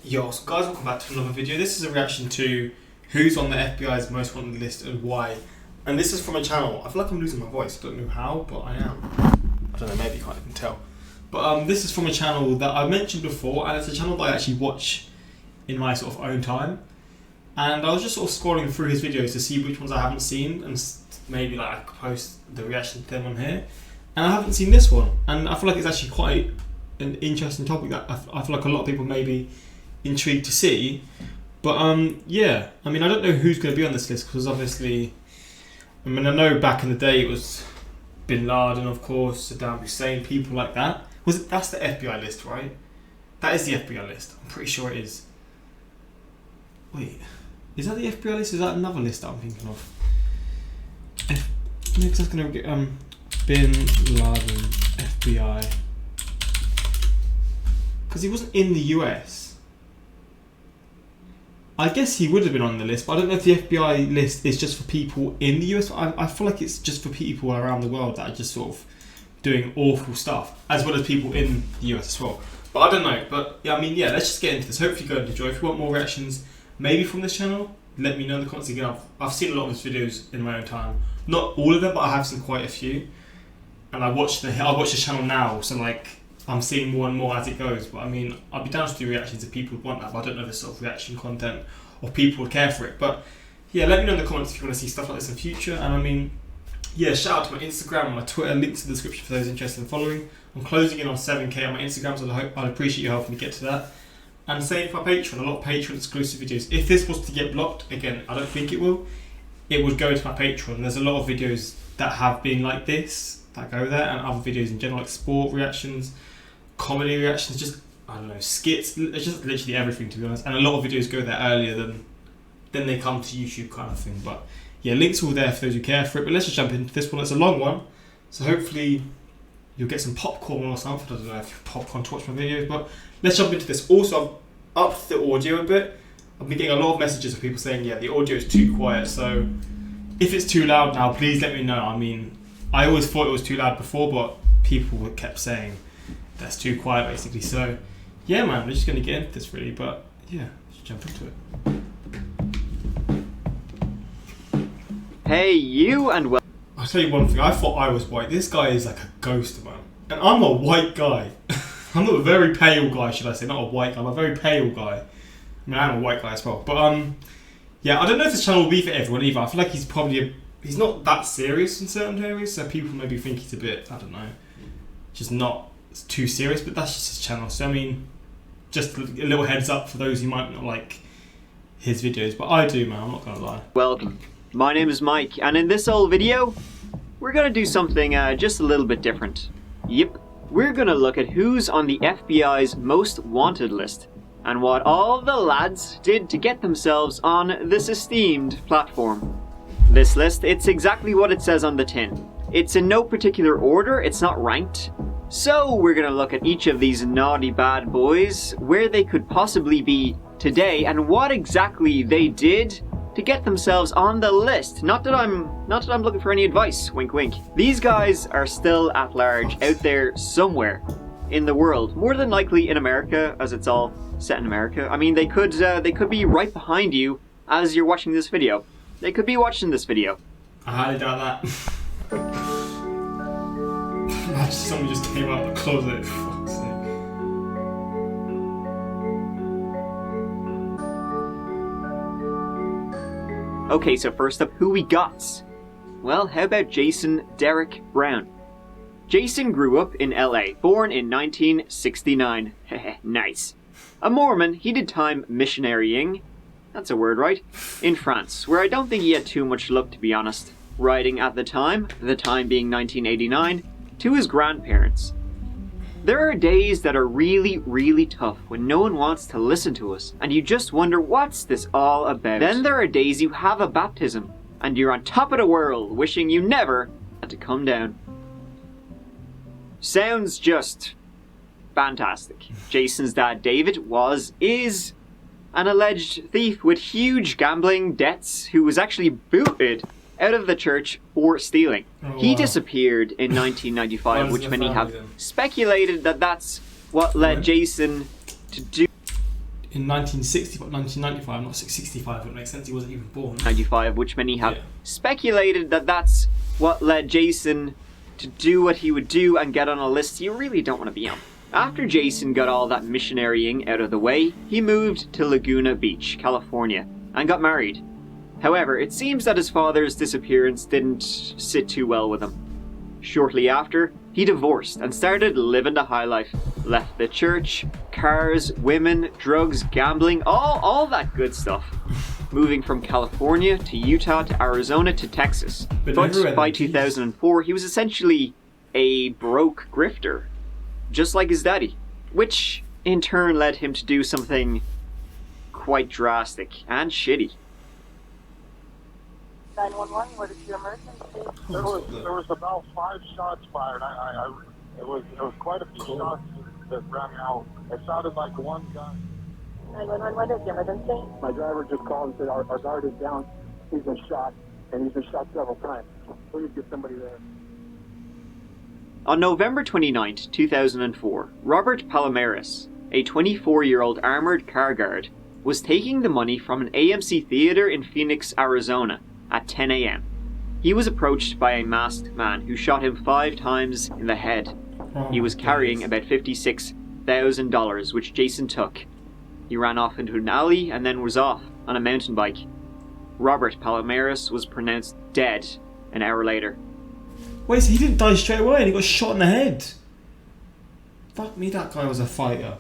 Yo, so guys, welcome back to another video. This is a reaction to who's on the FBI's most wanted list and why. And this is from a channel. I feel like I'm losing my voice. I don't know how, but I am. I don't know, maybe you can't even tell. But this is from a channel that I mentioned before, and it's a channel that I actually watch in my sort of own time. And I was just sort of scrolling through his videos to see which ones I haven't seen, and maybe like I could post the reaction to them on here. And I haven't seen this one, and I feel like it's actually quite an interesting topic that I feel like a lot of people may be intrigued to see. But yeah, I mean, I don't know who's going to be on this list, because obviously, I mean, I know back in the day it was Bin Laden, of course, Saddam Hussein, people like that. That's the FBI list, right? That is the FBI list. I'm pretty sure it is. Wait, is that the FBI list? Is that another list that I'm thinking of? Maybe that's going to get Bin Laden, FBI. Because he wasn't in the US. I guess he would have been on the list, but I don't know if the FBI list is just for people in the US. I feel like it's just for people around the world that are just sort of doing awful stuff, as well as people in the US as well. But I don't know. But yeah, I mean, yeah, let's just get into this. Hopefully you guys enjoy. If you want more reactions, maybe from this channel, let me know in the comments. Again, I've seen a lot of his videos in my own time. Not all of them, but I have seen quite a few. And I watch the channel now, so like I'm seeing more and more as it goes. But I mean, I'd be down to do reactions if people would want that, but I don't know if this sort of reaction content or people would care for it. But yeah, let me know in the comments if you want to see stuff like this in future. And I mean, yeah, shout out to my Instagram and my Twitter, links in the description for those interested in following. I'm closing in on 7k on my Instagram, so I'd appreciate you helping me get to that. And same for my Patreon, a lot of Patreon exclusive videos. If this was to get blocked, again, I don't think it will, it would go to my Patreon. There's a lot of videos that have been like this, that go there, and other videos in general, like sport reactions, comedy reactions, just, I don't know, skits, it's just literally everything, to be honest. And a lot of videos go there earlier than they come to YouTube, kind of thing. But yeah, links are all there for those who care for it. But let's just jump into this one. It's a long one, so hopefully you'll get some popcorn or something. I don't know if you've popcorn to watch my videos, but let's jump into this. Also, I've upped the audio a bit. I've been getting a lot of messages of people saying, yeah, the audio is too quiet. So if it's too loud now, please let me know. I mean, I always thought it was too loud before, but people kept saying that's too quiet, basically. So yeah, man, we're just going to get into this, really. But yeah, let's jump into it. Hey, you, and well. I'll tell you one thing, I thought I was white. This guy is like a ghost, man. And I'm a white guy. I'm not a very pale guy, should I say. Not a white guy, I'm a very pale guy. I mean, I'm a white guy as well. But yeah, I don't know if this channel will be for everyone either. I feel like he's probably he's not that serious in certain areas, so people maybe think he's a bit, I don't know, just not too serious, but that's just his channel. So I mean, just a little heads up for those who might not like his videos, but I do, man, I'm not gonna lie. Welcome. My name is Mike, and in this old video, we're gonna do something just a little bit different. Yep, we're gonna look at who's on the FBI's most wanted list, and what all the lads did to get themselves on this esteemed platform. This list, it's exactly what it says on the tin. It's in no particular order, it's not ranked. So we're gonna look at each of these naughty bad boys, where they could possibly be today, and what exactly they did to get themselves on the list. Not that I'm looking for any advice, wink wink. These guys are still at large out there somewhere in the world, more than likely in America, as it's all set in America. I mean, they could be right behind you as you're watching this video. They could be watching this video. I highly doubt that. Imagine someone just came out of the closet, for fuck's sake. Okay, so first up, who we got? Well, how about Jason Derek Brown? Jason grew up in LA, born in 1969. Nice. A Mormon, he did time missionarying, that's a word, right? In France, where I don't think he had too much luck, to be honest. Writing at the time being 1989, to his grandparents. There are days that are really, really tough when no one wants to listen to us, and you just wonder what's this all about. Then there are days you have a baptism, and you're on top of the world, wishing you never had to come down. Sounds just fantastic. Jason's dad, David, is an alleged thief with huge gambling debts who was actually booted out of the church for stealing. He disappeared in 1995, which many have speculated that that's what led Jason to do. in 1995, not 65, it makes sense, he wasn't even born. 95, which many have speculated that that's what led Jason to do what he would do and get on a list you really don't want to be on. After Jason got all that missionarying out of the way, he moved to Laguna Beach, California, and got married. However, it seems that his father's disappearance didn't sit too well with him. Shortly after, he divorced and started living the high life. Left the church, cars, women, drugs, gambling, all that good stuff. Moving from California to Utah to Arizona to Texas. But by 2004, he was essentially a broke grifter, just like his daddy, which in turn led him to do something quite drastic and shitty. 911, what is your emergency? There was about 5 shots fired. It was quite a few shots that rang out. It sounded like one gun. 911, what is your emergency? My driver just called and said our guard is down. He's been shot, and he's been shot several times. Please get somebody there. On November 29, 2004, Robert Palomares, a 24-year-old armored car guard, was taking the money from an AMC theater in Phoenix, Arizona at 10 a.m. He was approached by a masked man who shot him 5 times in the head. He was carrying about $56,000, which Jason took. He ran off into an alley and then was off on a mountain bike. Robert Palomares was pronounced dead an hour later. Wait, so he didn't die straight away and he got shot in the head? Fuck me, that guy was a fighter.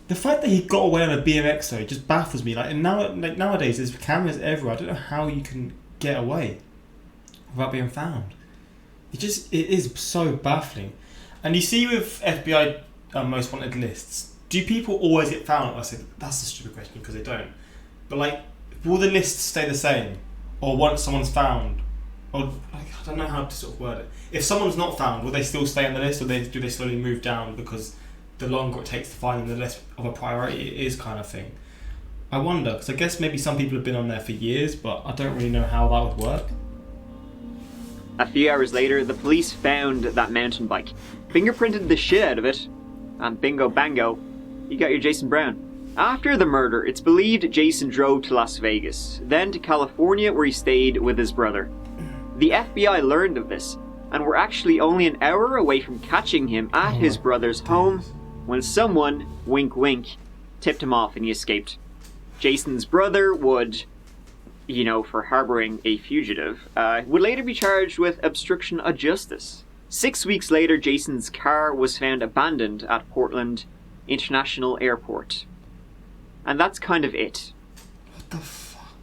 The fact that he got away on a BMX though just baffles me. Nowadays there's cameras everywhere. I don't know how you can get away without being found. It is so baffling. And you see with FBI most wanted lists, do people always get found? I said that's a stupid question because they don't. But will the lists stay the same, or once someone's found, or I don't know how to sort of word it. If someone's not found, will they still stay on the list, or do they slowly move down because the longer it takes to find them, the less of a priority it is, kind of thing? I wonder, because I guess maybe some people have been on there for years, but I don't really know how that would work. A few hours later, the police found that mountain bike, fingerprinted the shit out of it, and bingo bango, you got your Jason Brown. After the murder, it's believed Jason drove to Las Vegas, then to California where he stayed with his brother. The FBI learned of this, and were actually only an hour away from catching him at his brother's home when someone, wink wink, tipped him off and he escaped. Jason's brother would, for harboring a fugitive, would later be charged with obstruction of justice. 6 weeks later, Jason's car was found abandoned at Portland International Airport. And that's kind of it. What the fuck?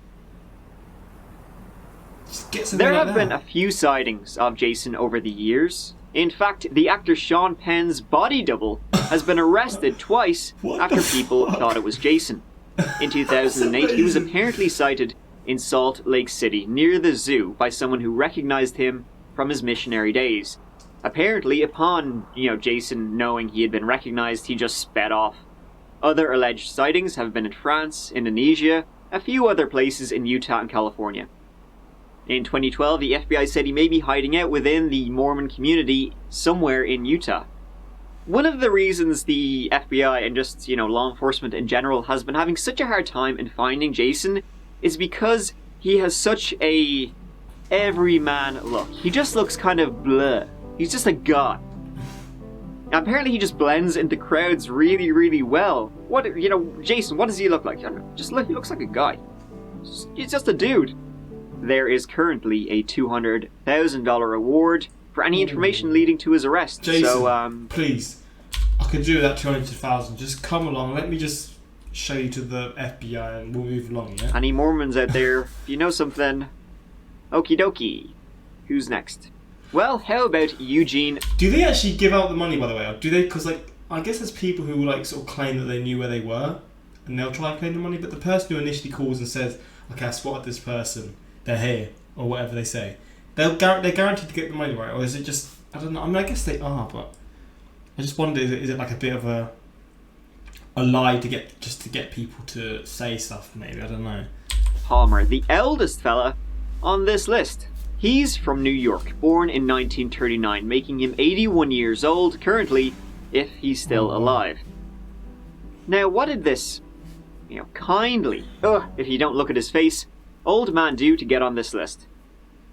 There have been a few sightings of Jason over the years. In fact, the actor Sean Penn's body double has been arrested twice after people thought it was Jason. In 2008, he was apparently sighted in Salt Lake City, near the zoo, by someone who recognized him from his missionary days. Apparently, upon, Jason knowing he had been recognized, he just sped off. Other alleged sightings have been in France, Indonesia, a few other places in Utah and California. In 2012, the FBI said he may be hiding out within the Mormon community somewhere in Utah. One of the reasons the FBI and just, law enforcement in general has been having such a hard time in finding Jason is because he has such a everyman look. He just looks kind of bleh. He's just a guy. Apparently he just blends into crowds really, really well. Jason, what does he look like? He looks like a guy. He's just a dude. There is currently a $200,000 reward for any information leading to his arrest. Jason, so, please, I could do that $200,000. Just come along. Let me just show you to the FBI and we'll move along, yeah? Any Mormons out there, if you know something, okie dokie. Who's next? Well, how about Eugene? Do they actually give out the money, by the way? Or do they? Because, I guess there's people who sort of claim that they knew where they were and they'll try and claim the money, but the person who initially calls and says, okay, I spotted this person, they're here, or whatever they say, they're guaranteed to get the money, right? Or is it just, I don't know, I guess they are, but I just wonder, is it like a bit of a lie to get people to say stuff, maybe? I don't know. Palmer, the eldest fella on this list. He's from New York, born in 1939, making him 81 years old currently, if he's still alive. Now, what did this kindly, if you don't look at his face, old man due to get on this list.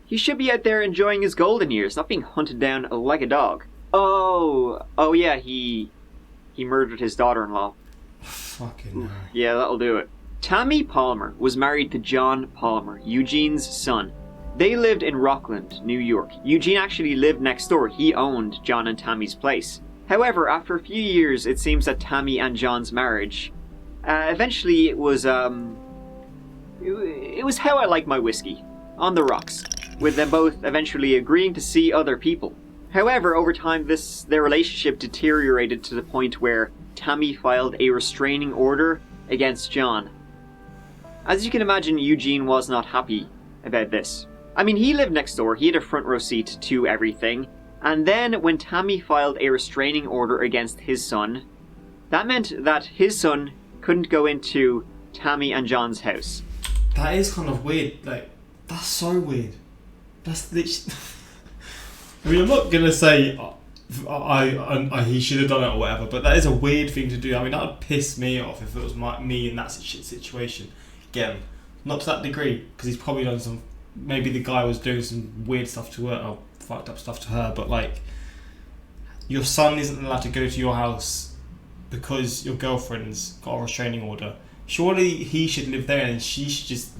He should be out there enjoying his golden years, not being hunted down like a dog. Oh yeah, he murdered his daughter-in-law. Fucking hell. Yeah, that'll do it. Tammy Palmer was married to John Palmer, Eugene's son. They lived in Rockland, New York. Eugene actually lived next door. He owned John and Tammy's place. However, after a few years, it seems that Tammy and John's marriage, eventually it was how I like my whiskey, on the rocks, with them both eventually agreeing to see other people. However, over time, their relationship deteriorated to the point where Tammy filed a restraining order against John. As you can imagine, Eugene was not happy about this. I mean, he lived next door, he had a front row seat to everything, and then when Tammy filed a restraining order against his son, that meant that his son couldn't go into Tammy and John's house. That is kind of weird, like, that's so weird. That's literally... I mean, I'm not going to say he should have done it or whatever, but that is a weird thing to do. I mean, that would piss me off if it was me in that situation. Again, not to that degree, because he's probably done some... Maybe the guy was doing some weird stuff to her, or fucked up stuff to her, but like, your son isn't allowed to go to your house because your girlfriend's got a restraining order. Surely he should live there and she should just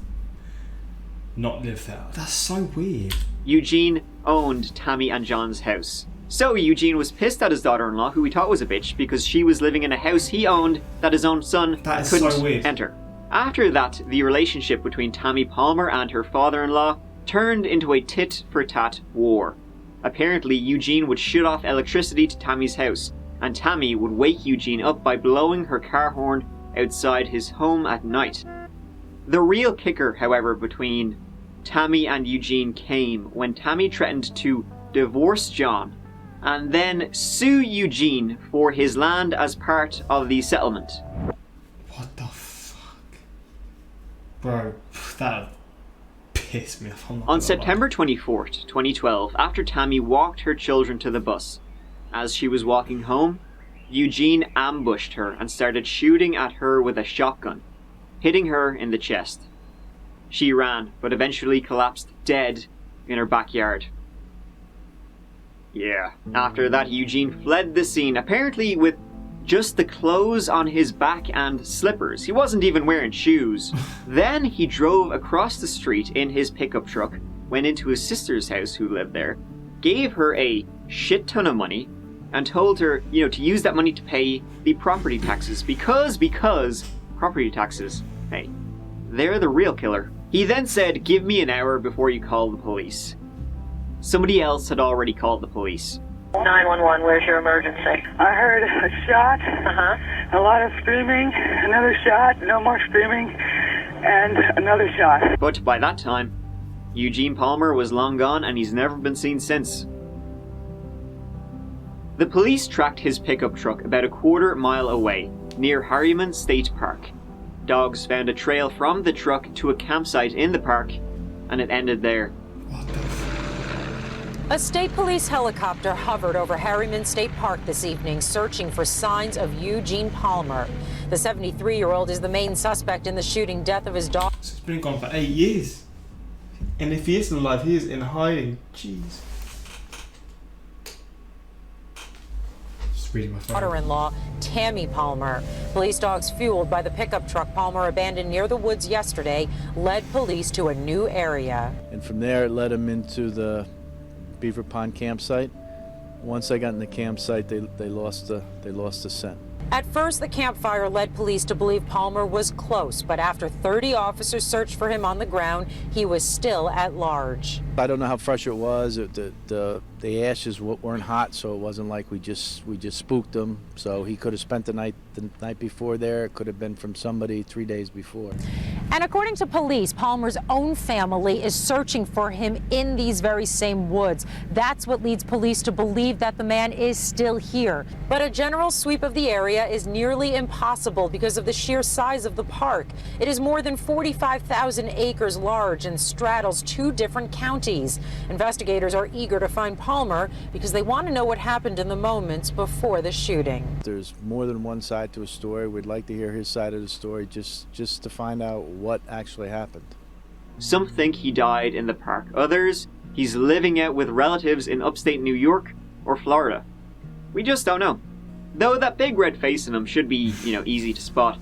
not live there. That's so weird. Eugene owned Tammy and John's house. So Eugene was pissed at his daughter-in-law, who he thought was a bitch, because she was living in a house he owned that his own son couldn't enter. After that, the relationship between Tammy Palmer and her father-in-law turned into a tit-for-tat war. Apparently, Eugene would shut off electricity to Tammy's house, and Tammy would wake Eugene up by blowing her car horn outside his home at night. The real kicker, however, between Tammy and Eugene came when Tammy threatened to divorce John and then sue Eugene for his land as part of the settlement. What the fuck? Bro, that pissed me off. On September 24th, 2012, after Tammy walked her children to the bus, as she was walking home, Eugene ambushed her and started shooting at her with a shotgun, hitting her in the chest. She ran, but eventually collapsed dead in her backyard. Yeah. After that, Eugene fled the scene, apparently with just the clothes on his back and slippers. He wasn't even wearing shoes. Then he drove across the street in his pickup truck, went into his sister's house who lived there, gave her a shit ton of money, and told her, to use that money to pay the property taxes, because property taxes, hey, they're the real killer. He then said, "Give me an hour before you call the police." Somebody else had already called the police. 911, where's your emergency? I heard a shot, a lot of screaming, another shot, no more screaming, and another shot. But by that time, Eugene Palmer was long gone and he's never been seen since. The police tracked his pickup truck about a quarter-mile away, near Harriman State Park. Dogs found a trail from the truck to a campsite in the park, and it ended there. What the fuck? A state police helicopter hovered over Harriman State Park this evening, searching for signs of Eugene Palmer. The 73-year-old is the main suspect in the shooting death of his daughter. It's been gone for 8 years. And if he isn't alive, he is in hiding. Jeez. Just reading my phone. Daughter-in-law, Tammy Palmer. Police dogs fueled by the pickup truck Palmer abandoned near the woods yesterday led police to a new area. And from there, it led them into the Beaver Pond campsite. Once I got in the campsite, they lost the scent. At first, the campfire led police to believe Palmer was close, but after 30 officers searched for him on the ground, he was still at large. I don't know how fresh it was. The ashes weren't hot, so it wasn't like we just spooked him. So he could have spent the night before there. It could have been from somebody 3 days before. And according to police, Palmer's own family is searching for him in these very same woods. That's what leads police to believe that the man is still here. But a general sweep of the area is nearly impossible because of the sheer size of the park. It is more than 45,000 acres large and straddles 2 different counties. Investigators are eager to find Palmer because they want to know what happened in the moments before the shooting. There's more than one side to a story. We'd like to hear his side of the story just to find out what actually happened. Some think he died in the park. Others, he's living out with relatives in upstate New York or Florida. We just don't know. Though that big red face in him should be, easy to spot.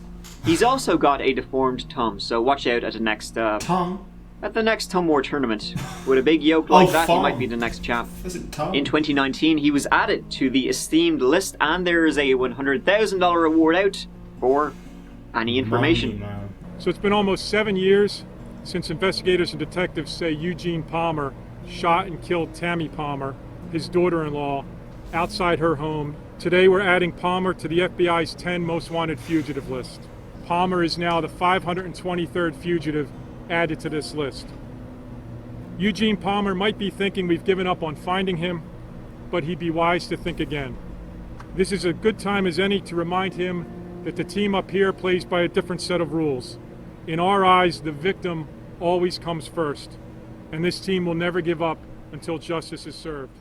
He's also got a deformed tum, so watch out at the next Tongue? At the next Tum War tournament. With a big yoke like that, fun. he might be the next champ. Is it tongue? In 2019, he was added to the esteemed list, and there is a $100,000 reward out for any information. Money, man. So it's been almost 7 years since investigators and detectives say Eugene Palmer shot and killed Tammy Palmer, his daughter-in-law, outside her home. Today we're adding Palmer to the FBI's 10 most wanted fugitive list. Palmer is now the 523rd fugitive added to this list. Eugene Palmer might be thinking we've given up on finding him, but he'd be wise to think again. This is a good time as any to remind him that the team up here plays by a different set of rules. In our eyes, the victim always comes first, and this team will never give up until justice is served.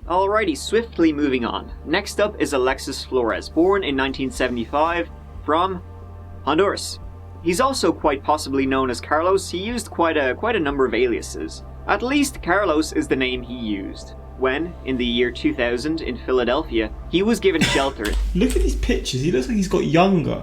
Alrighty, swiftly moving on. Next up is Alexis Flores, born in 1975 from Honduras. He's also quite possibly known as Carlos. He used quite a number of aliases. At least Carlos is the name he used when, in the year 2000 in Philadelphia, he was given shelter. Look at these pictures. He looks like he's got younger.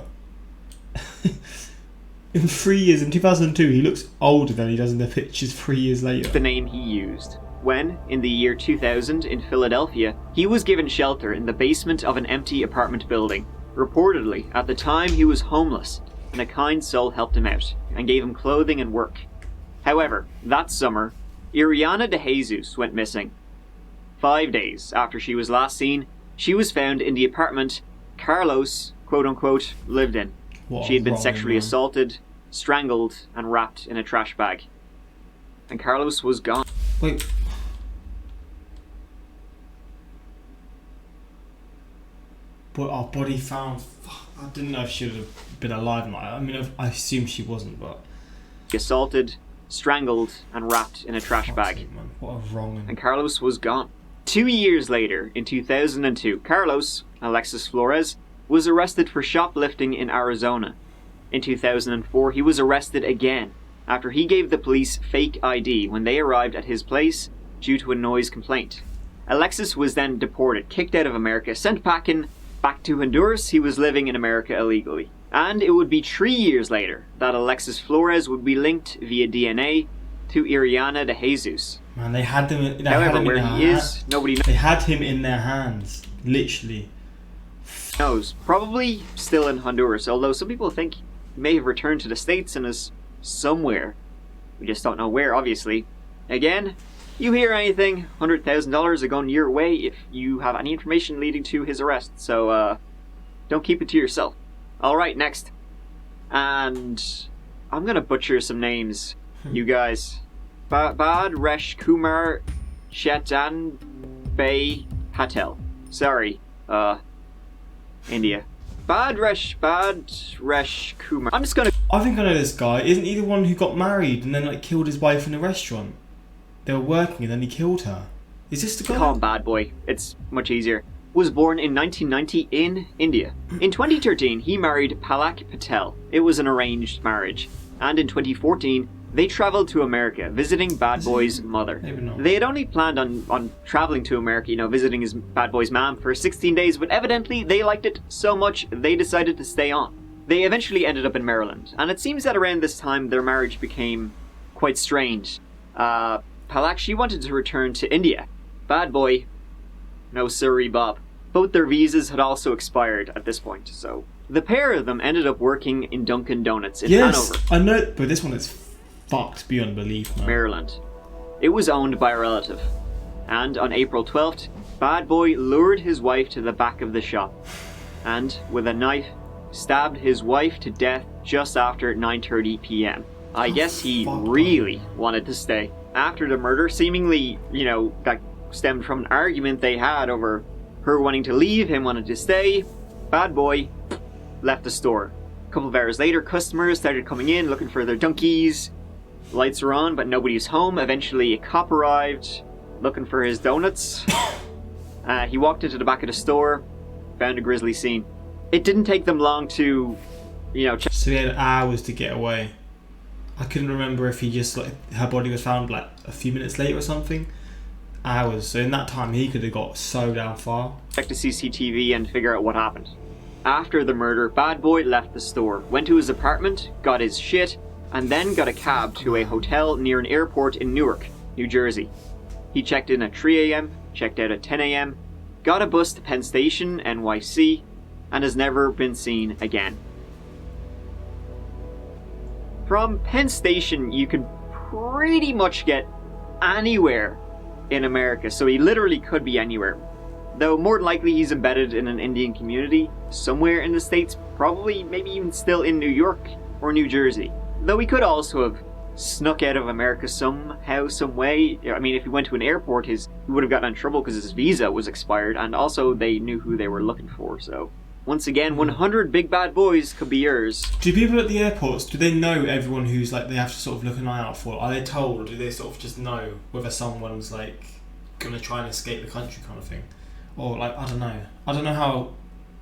In 3 years, in 2002, he looks older than he does in the pictures 3 years later. The name he used when, in the year 2000 in Philadelphia, he was given shelter in the basement of an empty apartment building. Reportedly, at the time he was homeless, and a kind soul helped him out and gave him clothing and work. However, that summer, Iriana de Jesus went missing. 5 days after she was last seen, she was found in the apartment Carlos, quote-unquote, lived in. She had been sexually assaulted, strangled, and wrapped in a trash bag. And Carlos was gone. Wait. But our body found... I didn't know if she would have been alive or not. I mean, I assume she wasn't, but... Assaulted, strangled, and wrapped in a trash bag. Sake, man. What a wrong... And Carlos was gone. 2 years later, in 2002, Carlos, Alexis Flores, was arrested for shoplifting in Arizona. In 2004, he was arrested again after he gave the police fake ID when they arrived at his place due to a noise complaint. Alexis was then deported, kicked out of America, sent back to Honduras. He was living in America illegally. And it would be 3 years later that Alexis Flores would be linked via DNA to Iriana de Jesus. Man, they had them. However, where he is, nobody knows. They had him in their hands, literally. Knows. Probably still in Honduras, although some people think he may have returned to the States and is somewhere. We just don't know where, obviously. Again, you hear anything, $100,000 are going your way if you have any information leading to his arrest, so don't keep it to yourself. Alright, next. And I'm gonna butcher some names, you guys. Bhadreshkumar Patel. Sorry, India. Bhadreshkumar. I'm just gonna... I think I know this guy. Isn't he the one who got married and then killed his wife in a restaurant? They were working and then he killed her. Is this the guy? Call him Bad Boy. It's much easier. Was born in 1990 in India. In 2013, he married Palak Patel. It was an arranged marriage. And in 2014, they traveled to America, visiting Bad Boy's mother. Maybe not. They had only planned on traveling to America, visiting his Bad Boy's mom for 16 days, but evidently they liked it so much they decided to stay on. They eventually ended up in Maryland, and it seems that around this time their marriage became quite strained. Palak, she wanted to return to India. Bad Boy, no sirree Bob. Both their visas had also expired at this point, so the pair of them ended up working in Dunkin' Donuts in Hanover. I know, but this one is fucked beyond belief, man. Maryland. It was owned by a relative, and on April 12th, Bad Boy lured his wife to the back of the shop, and with a knife, stabbed his wife to death just after 9:30 p.m. I guess he really wanted to stay. After the murder, seemingly, that stemmed from an argument they had over her wanting to leave, him wanting to stay. Bad boy left the store. A couple of hours later, customers started coming in looking for their donkeys. Lights were on, but nobody's home. Eventually, a cop arrived looking for his donuts. He walked into the back of the store, found a grisly scene. It didn't take them long to, check. So he had hours to get away. I couldn't remember if he just, her body was found, a few minutes later or something. Hours. So in that time, he could have got so damn far. Check the CCTV and figure out what happened. After the murder, Bad Boy left the store, went to his apartment, got his shit, and then got a cab to a hotel near an airport in Newark, New Jersey. He checked in at 3 a.m., checked out at 10 a.m., got a bus to Penn Station, NYC, and has never been seen again. From Penn Station, you could pretty much get anywhere in America, so he literally could be anywhere. Though more than likely he's embedded in an Indian community somewhere in the States, probably maybe even still in New York or New Jersey. Though he could also have snuck out of America somehow, some way. I mean, if he went to an airport, he would have gotten in trouble because his visa was expired, and also they knew who they were looking for, so... Once again, 100 big bad boys could be yours. Do people at the airports, do they know everyone who's they have to sort of look an eye out for? Are they told, or do they sort of just know whether someone's going to try and escape the country kind of thing? Or I don't know. I don't know how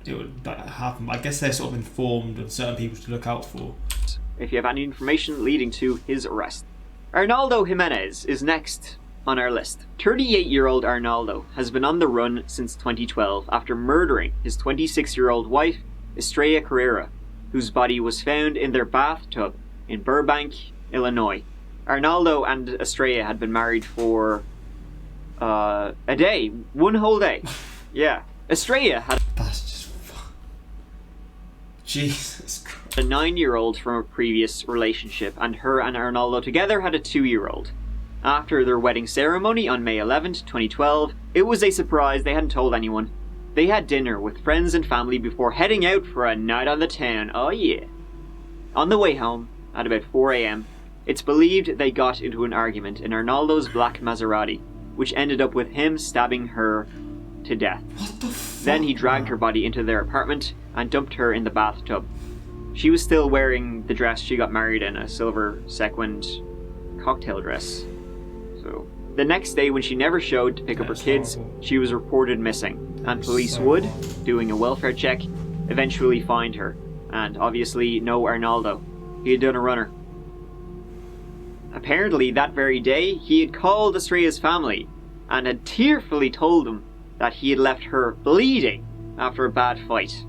it would happen, but I guess they're sort of informed of certain people to look out for. If you have any information leading to his arrest. Arnaldo Jimenez is next on our list. 38-year-old Arnaldo has been on the run since 2012 after murdering his 26-year-old wife, Estrella Carrera, whose body was found in their bathtub in Burbank, Illinois. Arnaldo and Estrella had been married for a day, one whole day. Yeah. Estrella had Jesus Christ. A 9-year-old from a previous relationship, and her and Arnaldo together had a 2-year-old. After their wedding ceremony on May 11th, 2012, it was a surprise they hadn't told anyone. They had dinner with friends and family before heading out for a night on the town, oh yeah. On the way home, at about 4 a.m, it's believed they got into an argument in Arnaldo's black Maserati, which ended up with him stabbing her to death. What the fuck? Then he dragged her body into their apartment and dumped her in the bathtub. She was still wearing the dress she got married in, a silver sequined cocktail dress. So the next day, when she never showed to pick up her kids, she was reported missing, and police would, doing a welfare check, eventually find her, and obviously no Arnaldo. He had done a runner. Apparently that very day, he had called Estrella's family and had tearfully told them that he had left her bleeding after a bad fight.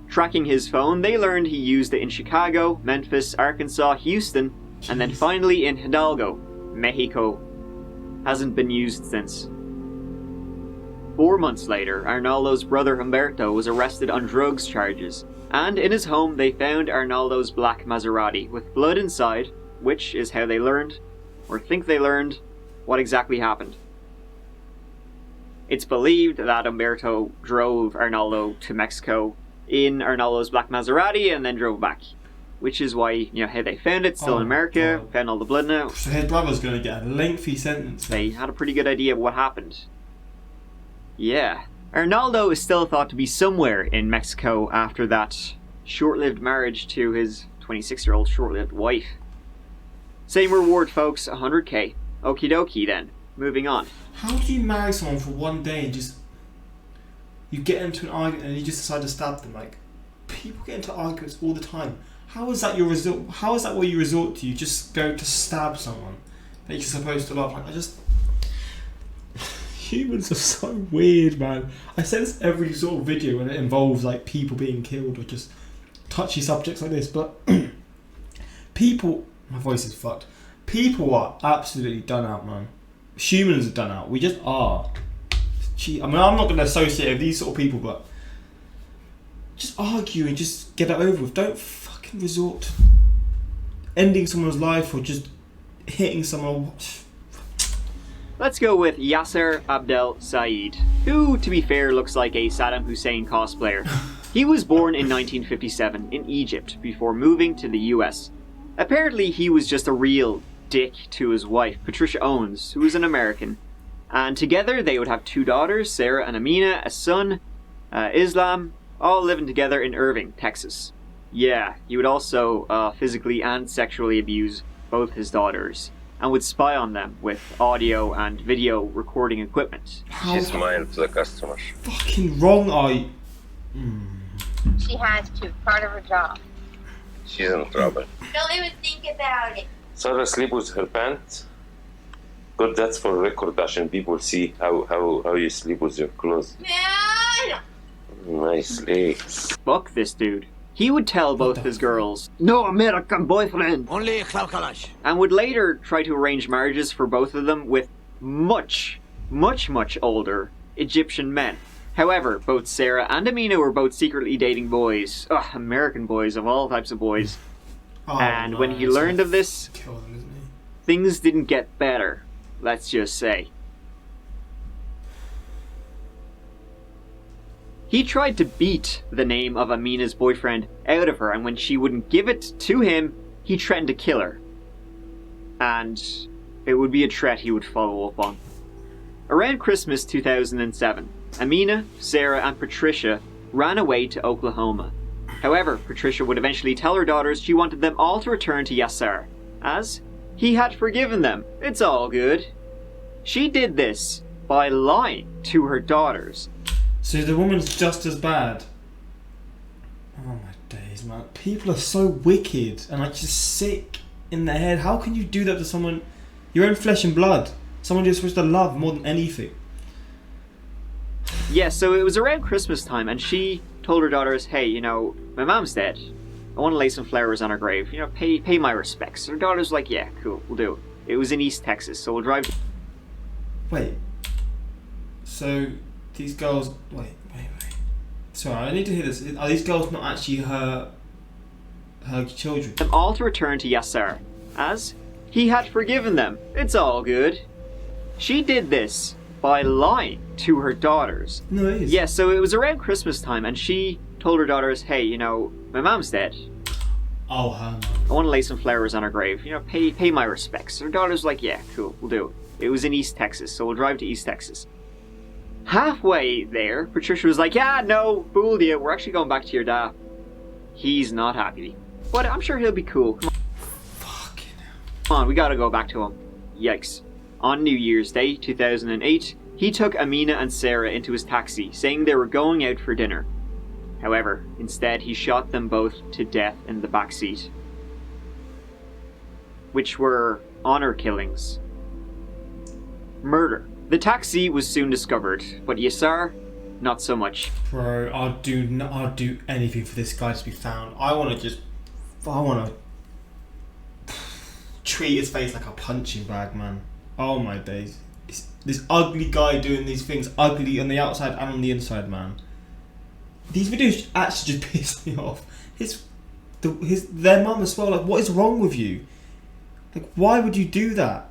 Tracking his phone, they learned he used it in Chicago, Memphis, Arkansas, Houston, and then finally in Hidalgo, Mexico. Hasn't been used since. 4 months later, Arnaldo's brother Humberto was arrested on drugs charges, and in his home they found Arnaldo's black Maserati with blood inside, which is how they learned, or think they learned, what exactly happened. It's believed that Humberto drove Arnaldo to Mexico in Arnaldo's black Maserati and then drove back. Which is why, how they found it, still in America, found all the blood now. So his brother's going to get a lengthy sentence. They had a pretty good idea of what happened. Yeah. Arnaldo is still thought to be somewhere in Mexico after that short-lived marriage to his 26-year-old short-lived wife. Same reward, folks, 100k. Okie dokie then. Moving on. How do you marry someone for one day and just... You get into an argument and you just decide to stab them? People get into arguments all the time. How is that your resort? How is that what you resort to? You just go to stab someone that you're supposed to love? Humans are so weird, man. I say this every sort of video when it involves people being killed or just touchy subjects like this, but people... My voice is fucked. People are absolutely done out, man. Humans are done out. We just are. I'm not going to associate with these sort of people, but just argue and just get it over with. Don't fucking resort to ending someone's life or just hitting someone. Let's go with Yasser Abdel Said, who, to be fair, looks like a Saddam Hussein cosplayer. He was born in 1957 in Egypt before moving to the US. Apparently, he was just a real dick to his wife, Patricia Owens, who is an American. And together they would have 2 daughters, Sarah and Amina, a son, Islam, all living together in Irving, Texas. Yeah, he would also physically and sexually abuse both his daughters, and would spy on them with audio and video recording equipment. She smiled to the customers. Fucking wrong are you? She has to, part of her job. She's in trouble. Don't even think about it. Sarah sleep with her pants. Good, that's for record, عشان people see how you sleep with your clothes. Man! Nice legs. Fuck this dude. He would tell both his girls, "No American boyfriend," Only Kalash. and would later try to arrange marriages for both of them with much older Egyptian men. However, both Sarah and Amina were both secretly dating boys. Ugh, American boys of all types of boys. And when he learned of this, things didn't get better, let's just say. He tried to beat the name of Amina's boyfriend out of her, and when she wouldn't give it to him, he threatened to kill her. And it would be a threat he would follow up on. Around Christmas 2007, Amina, Sarah, and Patricia ran away to Oklahoma. However, Patricia would eventually tell her daughters she wanted them all to return to Yasser, as he had forgiven them. It's all good. She did this by lying to her daughters. So the woman's just as bad. Oh my days, man. People are so wicked and like just sick in their head. How can you do that to someone, your own flesh and blood? Someone you're supposed to love more than anything. Yeah, so it was around Christmas time, and she told her daughters, "Hey, you know, my mom's dead. I want to lay some flowers on her grave. You know, pay my respects." Her daughters were like, "Yeah, cool, we'll do it." It was in East Texas, so we'll drive. Wait. So these girls, wait. Sorry, I need to hear this. Are these girls not actually her children? Them all to return to Yasser, as he had forgiven them. It's all good. She did this by lying to her daughters. No, it is. Yeah, so it was around Christmas time, and she told her daughters, "Hey, you know, my mom's dead. Oh, her mom. I want to lay some flowers on her grave. You know, pay my respects." Her daughters were like, "Yeah, cool, we'll do it." It was in East Texas, so we'll drive to East Texas. Halfway there, Patricia was like, "Yeah, no, fooled you. We're actually going back to your dad." He's not happy, but I'm sure he'll be cool. Come on. Fucking hell. Come on, we gotta go back to him. Yikes. On New Year's Day, 2008, he took Amina and Sarah into his taxi, saying they were going out for dinner. However, instead he shot them both to death in the backseat, which were honor killings. Murder. The taxi was soon discovered, but Yasser, not so much. Bro, I'd do anything for this guy to be found. I want to treat his face like a punching bag, man. Oh my days. This ugly guy doing these things, ugly on the outside and on the inside, man. These videos actually just piss me off. Their mum as well, like, what is wrong with you? Like, why would you do that?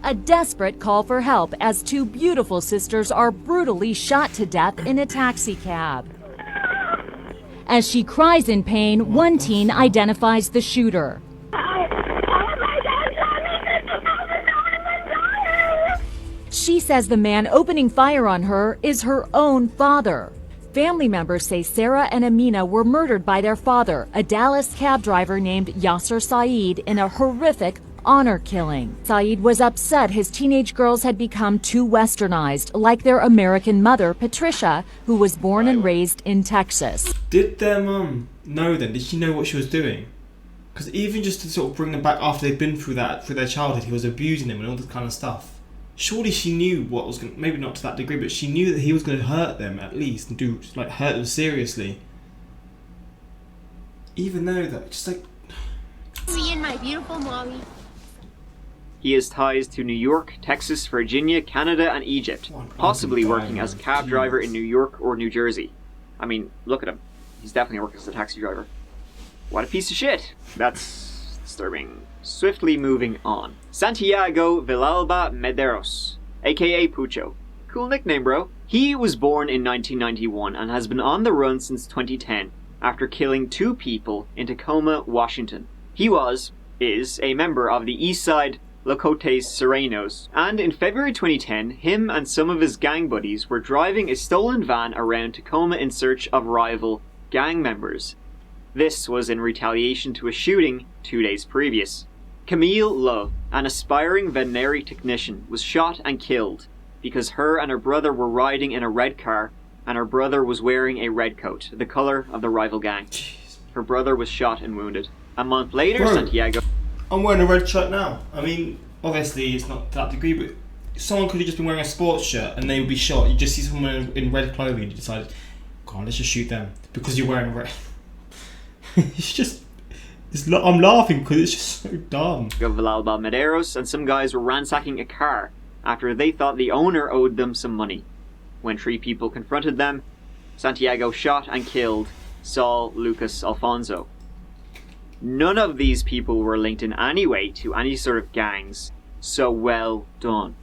A desperate call for help as 2 beautiful sisters are brutally shot to death in a taxi cab. As she cries in pain, one teen identifies the shooter. She says the man opening fire on her is her own father. Family members say Sarah and Amina were murdered by their father, a Dallas cab driver named Yasser Said, in a horrific honor killing. Said was upset his teenage girls had become too westernized, like their American mother, Patricia, who was born and raised in Texas. Did their mum know then? Did she know what she was doing? Because even just to sort of bring them back after they'd been through their childhood, he was abusing them and all this kind of stuff. Surely she knew what was going to, maybe not to that degree, but she knew that he was going to hurt them at least and hurt them seriously. Even though that, just like... Me and my beautiful mommy. He has ties to New York, Texas, Virginia, Canada, and Egypt, possibly working as a cab driver in New York or New Jersey. I mean, look at him. He's definitely working as a taxi driver. What a piece of shit. That's disturbing. Swiftly moving on. Santiago Villalba Mederos, aka Pucho. Cool nickname, bro. He was born in 1991 and has been on the run since 2010 after killing 2 people in Tacoma, Washington. He is a member of the Eastside Locotes Serenos, and in February 2010, him and some of his gang buddies were driving a stolen van around Tacoma in search of rival gang members. This was in retaliation to a shooting 2 days previous. Camille Lowe, an aspiring veterinary technician, was shot and killed because her and her brother were riding in a red car and her brother was wearing a red coat, the colour of the rival gang. Her brother was shot and wounded. A month later, Bro, Santiago... I'm wearing a red shirt now. I mean, obviously it's not to that degree, but someone could have just been wearing a sports shirt and they would be shot. You just see someone in red clothing and you decide, go on, let's just shoot them because you're wearing red. I'm laughing because it's just so dumb. Villalba Mederos and some guys were ransacking a car after they thought the owner owed them some money. When 3 people confronted them, Santiago shot and killed Saul Lucas Alfonso. None of these people were linked in any way to any sort of gangs, so well done.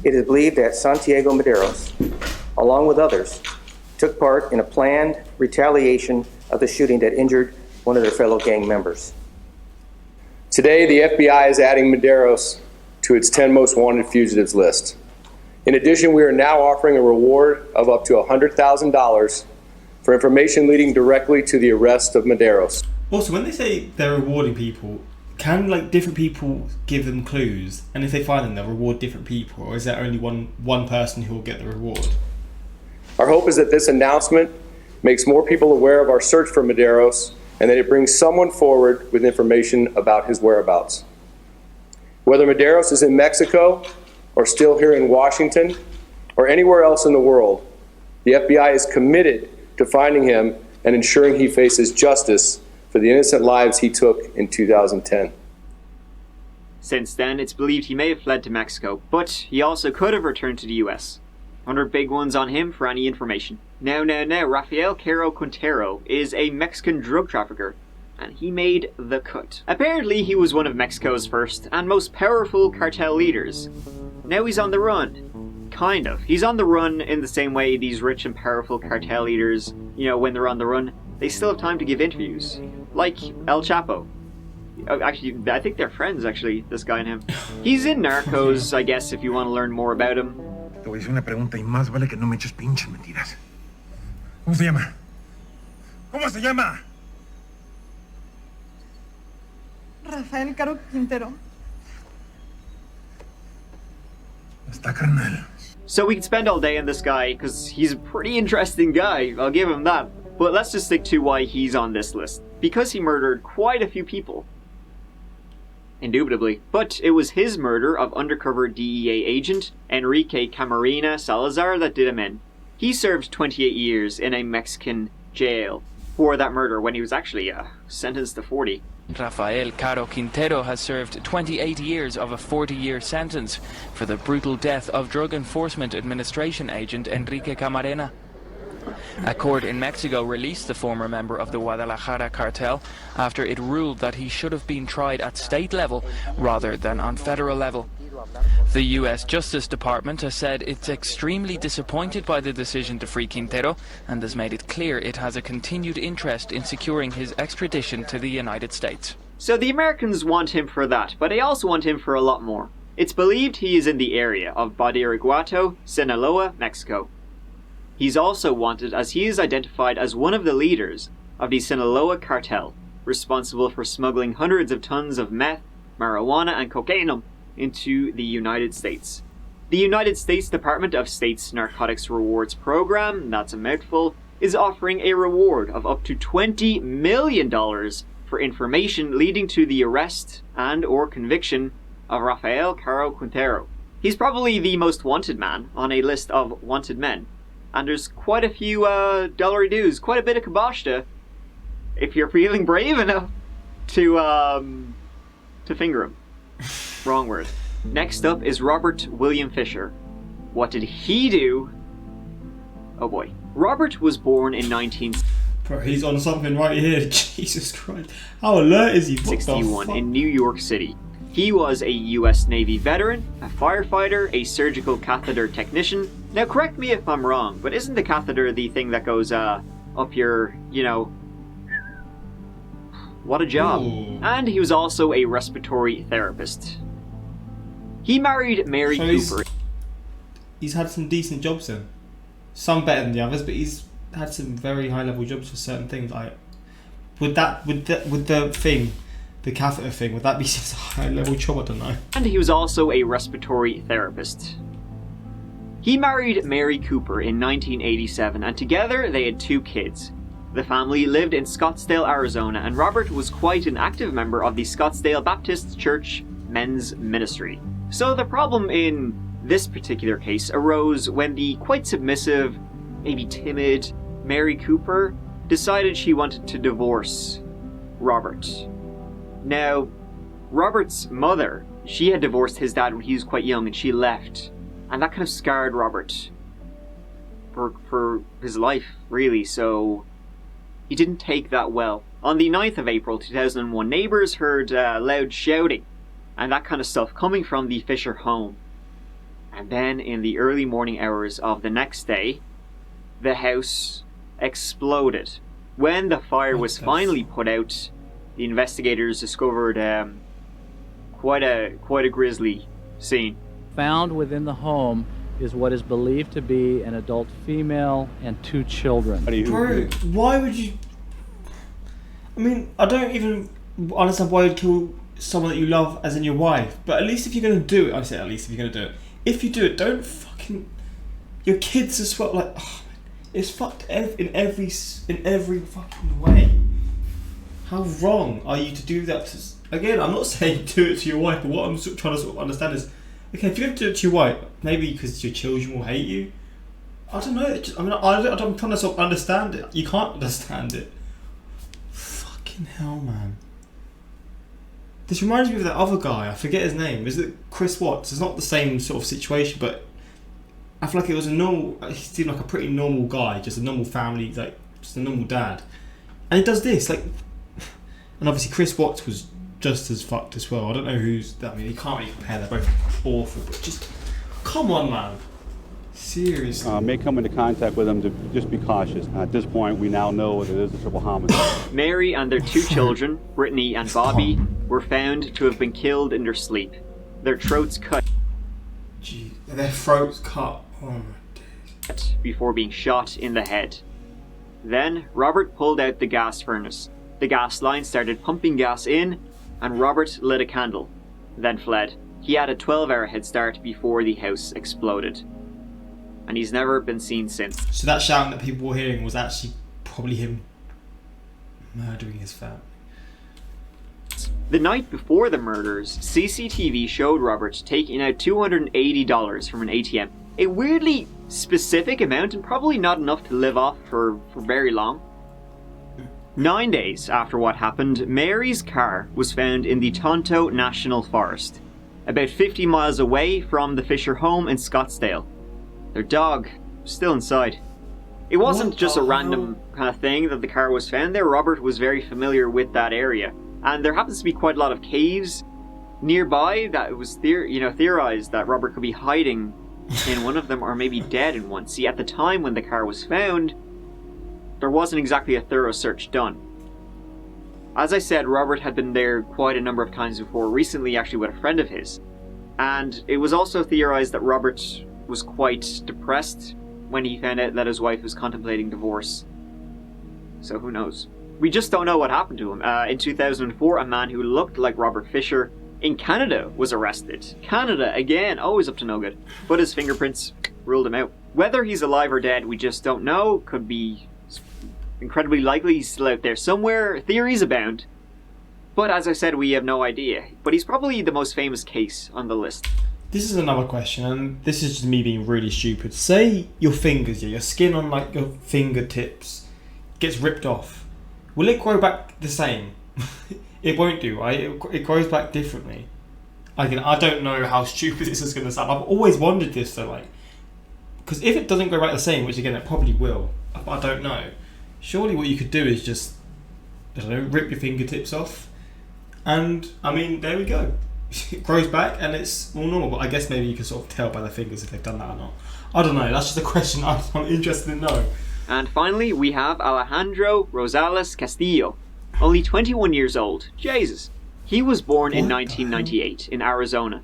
It is believed that Santiago Mederos, along with others, took part in a planned retaliation of the shooting that injured one of their fellow gang members. Today, the FBI is adding Mederos to its 10 most wanted fugitives list. In addition, we are now offering a reward of up to $100,000 for information leading directly to the arrest of Mederos. Also, when they say they're rewarding people, can different people give them clues, and if they find them, they'll reward different people, or is there only one person who will get the reward? Our hope is that this announcement makes more people aware of our search for Mederos, and that it brings someone forward with information about his whereabouts. Whether Mederos is in Mexico, or still here in Washington, or anywhere else in the world, the FBI is committed to finding him and ensuring he faces justice for the innocent lives he took in 2010. Since then, it's believed he may have fled to Mexico, but he also could have returned to the US. 100 big ones on him for any information. Now, Rafael Caro Quintero is a Mexican drug trafficker, and he made the cut. Apparently, he was one of Mexico's first and most powerful cartel leaders. Now he's on the run. Kind of. He's on the run in the same way these rich and powerful cartel leaders, when they're on the run, they still have time to give interviews. Like El Chapo. Actually, I think they're friends, actually, this guy and him. He's in Narcos, I guess, if you want to learn more about him. Te voy a hacer una pregunta y más vale que no me eches pinches mentiras. ¿Cómo se llama? ¿Cómo se llama? Rafael Caro Quintero. Está, carnal. So we could spend all day on this guy, because he's a pretty interesting guy, I'll give him that. But let's just stick to why he's on this list. Because he murdered quite a few people. Indubitably. But it was his murder of undercover DEA agent Enrique Camarena Salazar that did him in. He served 28 years in a Mexican jail for that murder when he was actually sentenced to 40. Rafael Caro Quintero has served 28 years of a 40-year sentence for the brutal death of Drug Enforcement Administration agent Enrique Camarena. A court in Mexico released the former member of the Guadalajara cartel after it ruled that he should have been tried at state level rather than on federal level. The U.S. Justice Department has said it's extremely disappointed by the decision to free Quintero and has made it clear it has a continued interest in securing his extradition to the United States. So the Americans want him for that, but they also want him for a lot more. It's believed he is in the area of Bhadreshkumar, Sinaloa, Mexico. He's also wanted as he is identified as one of the leaders of the Sinaloa cartel, responsible for smuggling hundreds of tons of meth, marijuana and cocaine into the United States. The United States Department of State's Narcotics Rewards Program, that's a mouthful, is offering a reward of up to $20 million for information leading to the arrest and or conviction of Rafael Caro Quintero. He's probably the most wanted man on a list of wanted men. And there's quite a few dollary-doos, quite a bit of kibosh if you're feeling brave enough to finger him. Wrong word. Next up is Robert William Fisher. What did he do? Oh boy. Robert was born in Bro, he's on something right here. Jesus Christ. How alert is he? 61 in New York City. He was a US Navy veteran, a firefighter, a surgical catheter technician. Now correct me if I'm wrong, but isn't the catheter the thing that goes up your, what a job. Ooh. And he was also a respiratory therapist. He married Mary Cooper. He's had some decent jobs then. Some better than the others, but he's had some very high level jobs for certain things. With the thing, the catheter thing, would that be just a high level job? I don't know. And he was also a respiratory therapist. He married Mary Cooper in 1987, and together they had 2 kids. The family lived in Scottsdale, Arizona, and Robert was quite an active member of the Scottsdale Baptist Church men's ministry. So the problem in this particular case arose when the quite submissive, maybe timid, Mary Cooper decided she wanted to divorce Robert. Now, Robert's mother, she had divorced his dad when he was quite young and she left. And that kind of scarred Robert for his life, really, so he didn't take that well. On the 9th of April 2001, neighbours heard loud shouting and that kind of stuff coming from the Fisher home. And then in the early morning hours of the next day, the house exploded. When the fire was finally put out, the investigators discovered quite a grisly scene. Found within the home is what is believed to be an adult female and 2 children. Bro, why would you... I mean, I don't even understand why you'd kill someone that you love as in your wife, but at least if you're going to do it, I say at least if you're going to do it, if you do it, don't fucking... Your kids as well, like... Oh, it's fucked in every fucking way. How wrong are you to do that? Again, I'm not saying do it to your wife, but what I'm trying to understand is, okay, if you're going to do it to your wife, maybe because your children will hate you. I don't know. I'm trying to understand it. You can't understand it. Fucking hell, man. This reminds me of that other guy. I forget his name. Is it Chris Watts? It's not the same sort of situation, but I feel like it was a normal... He seemed like a pretty normal guy, just a normal family, like just a normal dad. And he does this, like... And obviously Chris Watts was just as fucked as well. I don't know who's... I mean, you can't really compare. They're both awful, but just... Come on, man. Seriously. May come into contact with them to just be cautious. At this point, we now know that it is a triple homicide. Mary and their 2 children, Brittany and Bobby, were found to have been killed in their sleep. Their throats cut. Gee, their throats cut. Oh my days. Before being shot in the head. Then, Robert pulled out the gas furnace. The gas line started pumping gas in, and Robert lit a candle, then fled. He had a 12-hour head start before the house exploded. And he's never been seen since. So that shouting that people were hearing was actually probably him murdering his family. The night before the murders, CCTV showed Robert taking out $280 from an ATM. A weirdly specific amount and probably not enough to live off for very long. 9 days after what happened, Mary's car was found in the Tonto National Forest, about 50 miles away from the Fisher home in Scottsdale. Their dog was still inside. It wasn't just a random kind of thing that the car was found there. Robert was very familiar with that area. And there happens to be quite a lot of caves nearby that it was theorized that Robert could be hiding in one of them or maybe dead in one. See, at the time when the car was found, there wasn't exactly a thorough search done. As I said, Robert had been there quite a number of times before, recently actually with a friend of his. And it was also theorized that Robert was quite depressed when he found out that his wife was contemplating divorce. So who knows? We just don't know what happened to him. In 2004, a man who looked like Robert Fisher in Canada was arrested. Canada, again, always up to no good. But his fingerprints ruled him out. Whether he's alive or dead, we just don't know. Could be incredibly likely he's still out there somewhere. Theories abound. But as I said, we have no idea. But he's probably the most famous case on the list. This is another question, and this is just me being really stupid. Say your fingers, your skin on like your fingertips gets ripped off. Will it grow back the same? It won't do, right? It grows back differently. I don't know how stupid this is going to sound. I've always wondered this though, like, because if it doesn't grow back the same, which again it probably will, I don't know. surely what you could do is just, I don't know, rip your fingertips off, and I mean, there we go. It grows back and it's all normal. But I guess maybe you can sort of tell by the fingers if they've done that or not. I don't know. That's just a question I'm interested in knowing. And finally, we have Alejandro Rosales Castillo, only 21 years old. Jesus. He was born in 1998 in Arizona.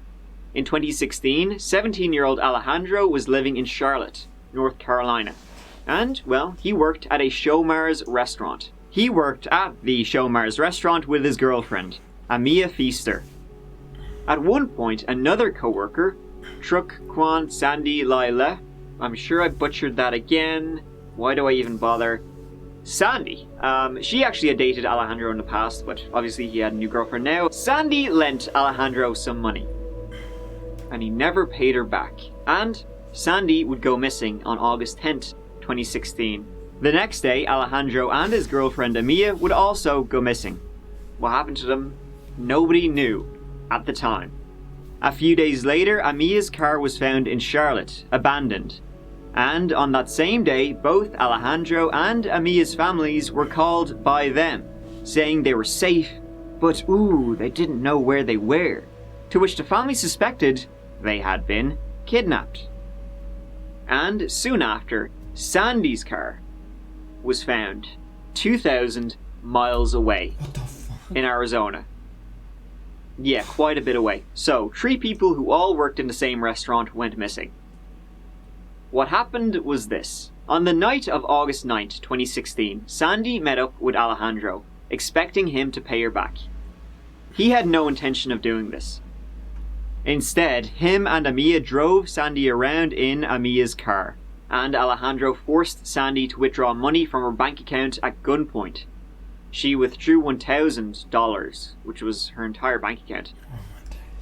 In 2016, 17-year-old Alejandro was living in Charlotte, North Carolina. And, well, he worked at a Showmars restaurant. He worked at the Showmars restaurant with his girlfriend, Amia Feaster. At one point, another co-worker, Truc Kwan Sandy Laila, I'm sure I butchered that again. Why do I even bother? Sandy. She actually had dated Alejandro in the past, but obviously he had a new girlfriend now. Sandy lent Alejandro some money, and he never paid her back. And Sandy would go missing on August 10th, 2016. The next day, Alejandro and his girlfriend Amia would also go missing. What happened to them? Nobody knew at the time. A few days later, Amia's car was found in Charlotte, abandoned. And on that same day, both Alejandro and Amia's families were called by them, saying they were safe, but ooh, they didn't know where they were. To which the family suspected they had been kidnapped. And soon after, Sandy's car was found 2,000 miles away in Arizona. Yeah, quite a bit away. So, 3 people who all worked in the same restaurant went missing. What happened was this. On the night of August 9th, 2016, Sandy met up with Alejandro, expecting him to pay her back. He had no intention of doing this. Instead, him and Amia drove Sandy around in Amia's car, and Alejandro forced Sandy to withdraw money from her bank account at gunpoint. She withdrew $1,000, which was her entire bank account.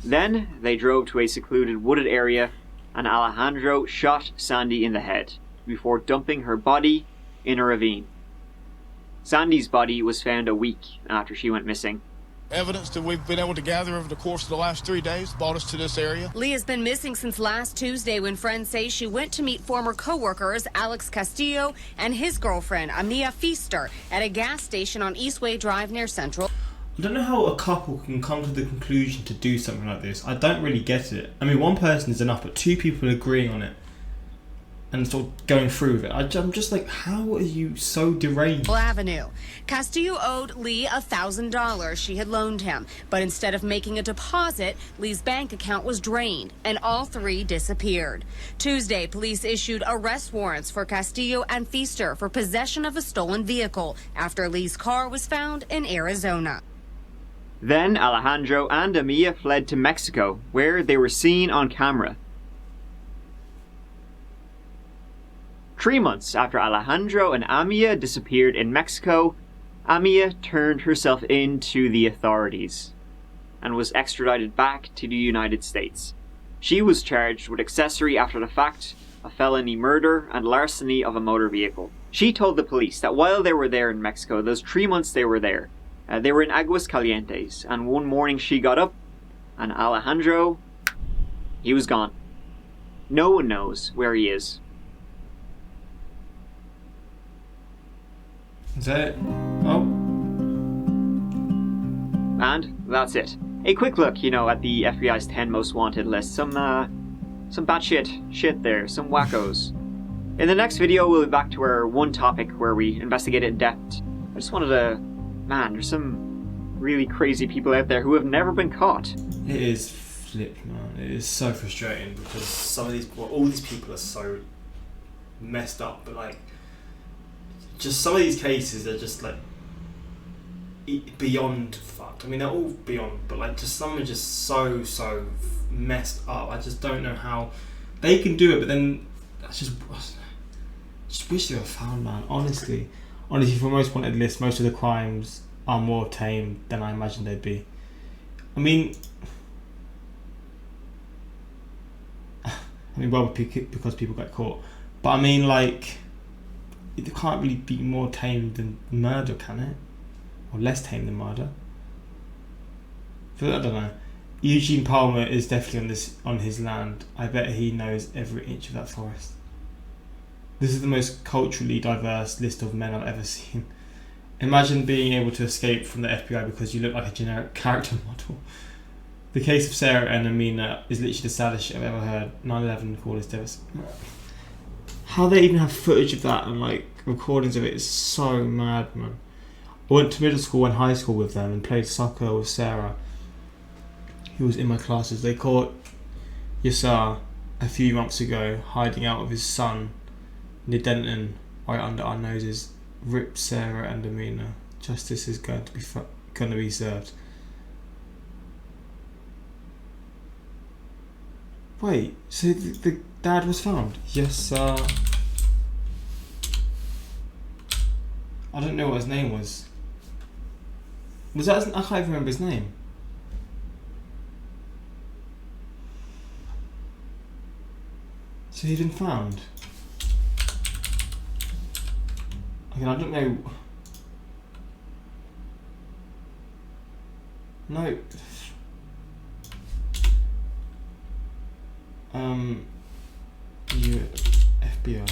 Then they drove to a secluded wooded area, and Alejandro shot Sandy in the head before dumping her body in a ravine. Sandy's body was found a week after she went missing. Evidence that we've been able to gather over the course of the last 3 days brought us to this area. Lee has been missing since last Tuesday when friends say she went to meet former co-workers Alex Castillo and his girlfriend Amia Feaster at a gas station on Eastway Drive near Central. I don't know how a couple can come to the conclusion to do something like this. I don't really get it. I mean, one person is enough, but 2 people agreeing on it and sort of going through with it. I'm just like, how are you so deranged? Avenue. Castillo owed Lee $1,000 she had loaned him, but instead of making a deposit, Lee's bank account was drained, and all 3 disappeared. Tuesday, police issued arrest warrants for Castillo and Feaster for possession of a stolen vehicle after Lee's car was found in Arizona. Then Alejandro and Amia fled to Mexico, where they were seen on camera. 3 months after Alejandro and Amia disappeared in Mexico, Amia turned herself in to the authorities and was extradited back to the United States. She was charged with accessory after the fact, a felony murder, and larceny of a motor vehicle. She told the police that while they were there in Mexico, those 3 months they were there, they were in Aguascalientes, and one morning she got up, and Alejandro, he was gone. No one knows where he is. Is that it? Oh. And that's it. A quick look, at the FBI's 10 most wanted list. Some batshit shit there, some wackos. In the next video, we'll be back to our one topic where we investigate it in depth. I just wanted to... Man, there's some really crazy people out there who have never been caught. It is flipped, man. It is so frustrating because some of these... Well, all these people are so messed up, but like... Just some of these cases are just like beyond fucked. I mean, they're all beyond, but like just some are just so messed up. I just don't know how they can do it. But then I just wish they were found, man. Honestly, for most wanted lists, most of the crimes are more tame than I imagined they'd be. I mean, well, because people got caught, but I mean, like. It can't really be more tame than murder, can it? Or less tame than murder? I don't know. Eugene Palmer is definitely on his land. I bet he knows every inch of that forest. This is the most culturally diverse list of men I've ever seen. Imagine being able to escape from the FBI because you look like a generic character model. The case of Sarah and Amina is literally the saddest shit I've ever heard. 9/11 call is devastating. How they even have footage of that and like recordings of it is so mad, man. I went to middle school and high school with them and played soccer with Sarah, who was in my classes. They caught Yasser a few months ago hiding out with his son near Denton, right under our noses. Rip Sarah and Amina. Justice is going to be served. Wait, so the dad was found? Yes, sir. I don't know what his name was. Was that? I can't even remember his name. So he'd been found. Again, I don't know. No. FBI.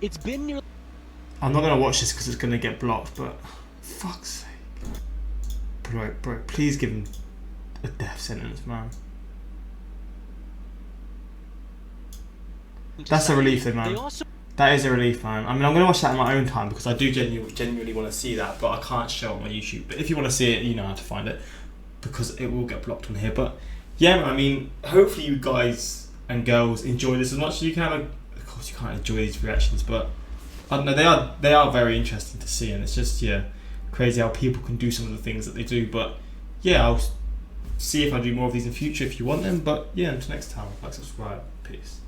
It's been nearly. I'm not gonna watch this because it's gonna get blocked, but fuck's sake. Bro, please give him a death sentence, man. That's a relief though, man. That is a relief, man. I mean, I'm going to watch that in my own time because I do genuinely want to see that, but I can't show it on my YouTube. But if you want to see it, you know how to find it because it will get blocked on here. But yeah, I mean, hopefully you guys and girls enjoy this as much as you can. Of course, you can't enjoy these reactions, but I don't know, they are very interesting to see, and it's just, yeah, crazy how people can do some of the things that they do. But yeah, I'll see if I do more of these in future if you want them. But yeah, until next time, like, subscribe. Peace.